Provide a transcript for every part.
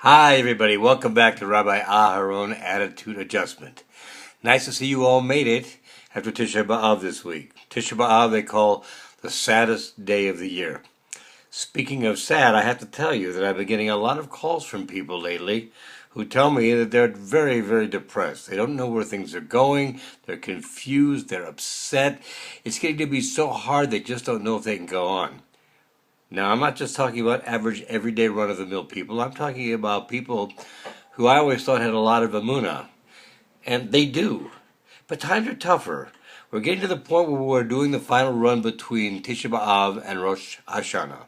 Hi everybody, welcome back to Rabbi Aharon Attitude Adjustment. Nice to see you all made it after Tisha B'Av this week. Tisha B'Av they call the saddest day of the year. Speaking of sad, I have to tell you that I've been getting a lot of calls from people lately who tell me that they're very, very depressed. They don't know where things are going, they're confused, they're upset. It's getting to be so hard they just don't know if they can go on. Now, I'm not just talking about average, everyday, run-of-the-mill people. I'm talking about people who I always thought had a lot of emunah. And they do. But times are tougher. We're getting to the point where we're doing the final run between Tisha B'Av and Rosh Hashanah.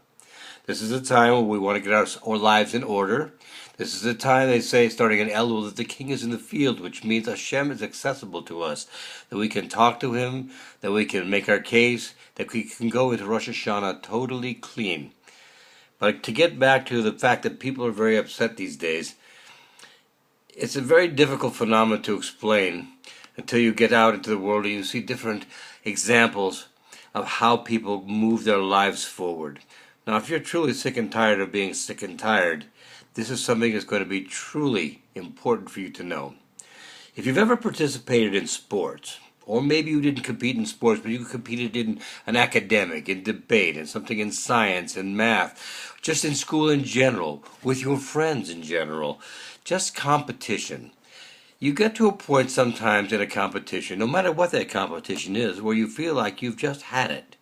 This is a time where we want to get our lives in order. This is the time, they say, starting in Elul, that the king is in the field, which means Hashem is accessible to us, that we can talk to him, that we can make our case, that we can go into Rosh Hashanah totally clean. But to get back to the fact that people are very upset these days, it's a very difficult phenomenon to explain until you get out into the world and you see different examples of how people move their lives forward. Now, if you're truly sick and tired of being sick and tired, this is something that's going to be truly important for you to know. If you've ever participated in sports, or maybe you didn't compete in sports, but you competed in an academic, in debate, in something in science, in math, just in school in general, with your friends in general, just competition. You get to a point sometimes in a competition, no matter what that competition is, where you feel like you've just had it.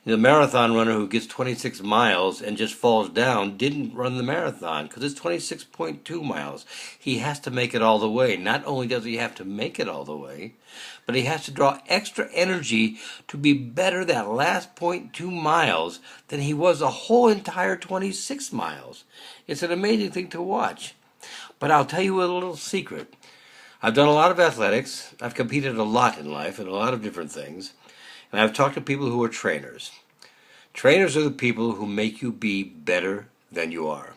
The marathon runner who gets 26 miles and just falls down didn't run the marathon because it's 26.2 miles. He has to make it all the way. Not only does he have to make it all the way, but he has to draw extra energy to be better that last 0.2 miles than he was a whole entire 26 miles. It's an amazing thing to watch. But I'll tell you a little secret. I've done a lot of athletics. I've competed a lot in life in a lot of different things. And I've talked to people who are trainers. Trainers are the people who make you be better than you are.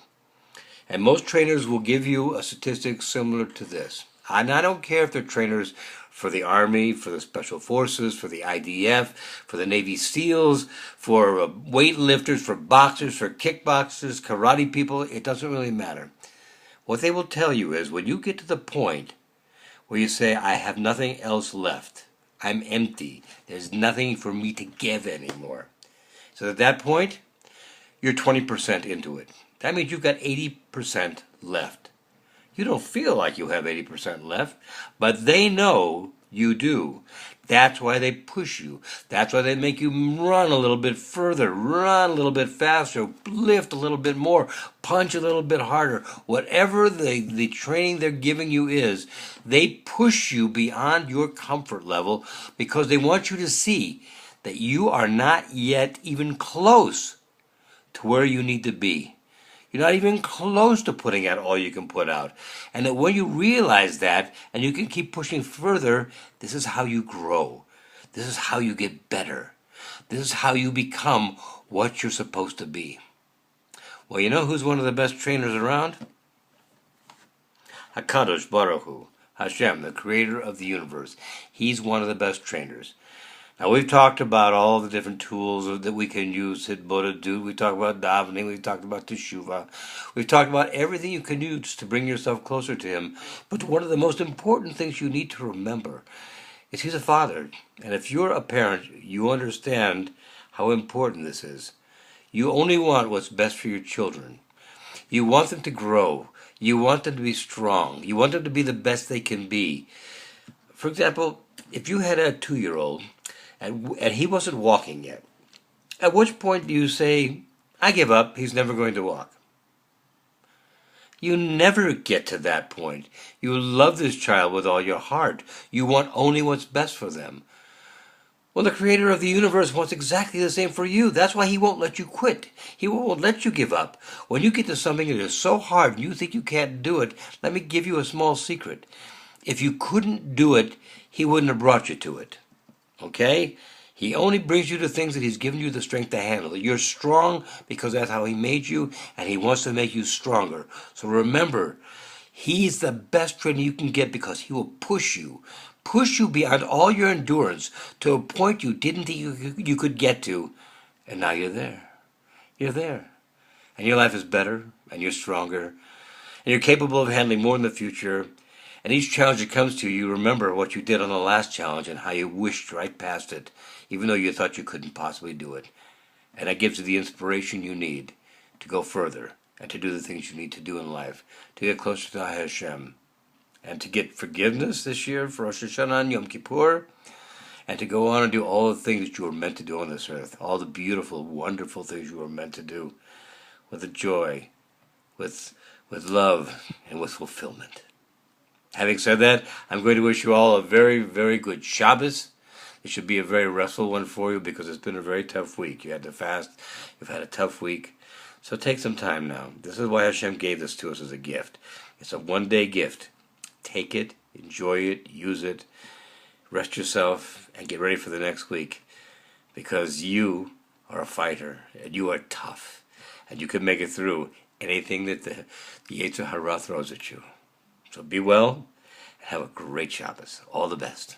And most trainers will give you a statistic similar to this. And I don't care if they're trainers for the Army, for the Special Forces, for the IDF, for the Navy SEALs, for weightlifters, for boxers, for kickboxers, karate people. It doesn't really matter. What they will tell you is when you get to the point where you say, I have nothing else left, I'm empty. There's nothing for me to give anymore. So at that point, you're 20% into it. That means you've got 80% left. You don't feel like you have 80% left, but they know you do. That's why they push you. That's why they make you run a little bit further, run a little bit faster, lift a little bit more, punch a little bit harder. Whatever the training they're giving you is, they push you beyond your comfort level because they want you to see that you are not yet even close to where you need to be. You're not even close to putting out all you can put out. And that when you realize that, and you can keep pushing further, this is how you grow. This is how you get better. This is how you become what you're supposed to be. Well, you know who's one of the best trainers around? HaKadosh Baruch Hu, Hashem, the creator of the universe. He's one of the best trainers. Now, we've talked about all the different tools that we can use at Bodadu. We talked about davening. We've talked about teshuvah. We've talked about everything you can use to bring yourself closer to him. But one of the most important things you need to remember is he's a father. And if you're a parent, you understand how important this is. You only want what's best for your children. You want them to grow. You want them to be strong. You want them to be the best they can be. For example, if you had a 2-year-old and he wasn't walking yet, at which point do you say, I give up, he's never going to walk? You never get to that point. You love this child with all your heart. You want only what's best for them. Well, the creator of the universe wants exactly the same for you. That's why he won't let you quit. He won't let you give up. When you get to something that is so hard and you think you can't do it, let me give you a small secret. If you couldn't do it, he wouldn't have brought you to it. Okay? He only brings you to things that he's given you the strength to handle. You're strong because that's how he made you, and he wants to make you stronger. So remember, he's the best trainer you can get because he will push you beyond all your endurance to a point you didn't think you could get to, and now you're there. You're there. And your life is better, and you're stronger, And you're capable of handling more in the future. And each challenge that comes to you, you remember what you did on the last challenge and how you wished right past it, even though you thought you couldn't possibly do it. And that gives you the inspiration you need to go further and to do the things you need to do in life, to get closer to Hashem, and to get forgiveness this year for Rosh Hashanah and Yom Kippur, and to go on and do all the things that you were meant to do on this earth, all the beautiful, wonderful things you were meant to do, with the joy, with love, and with fulfillment. Having said that, I'm going to wish you all a very, very good Shabbos. It should be a very restful one for you because it's been a very tough week. You had to fast. You've had a tough week. So take some time now. This is why Hashem gave this to us as a gift. It's a one-day gift. Take it, enjoy it, use it, rest yourself, and get ready for the next week. Because you are a fighter, and you are tough, and you can make it through anything that the Yetzer Hara throws at you. So be well, and have a great Shabbos. All the best.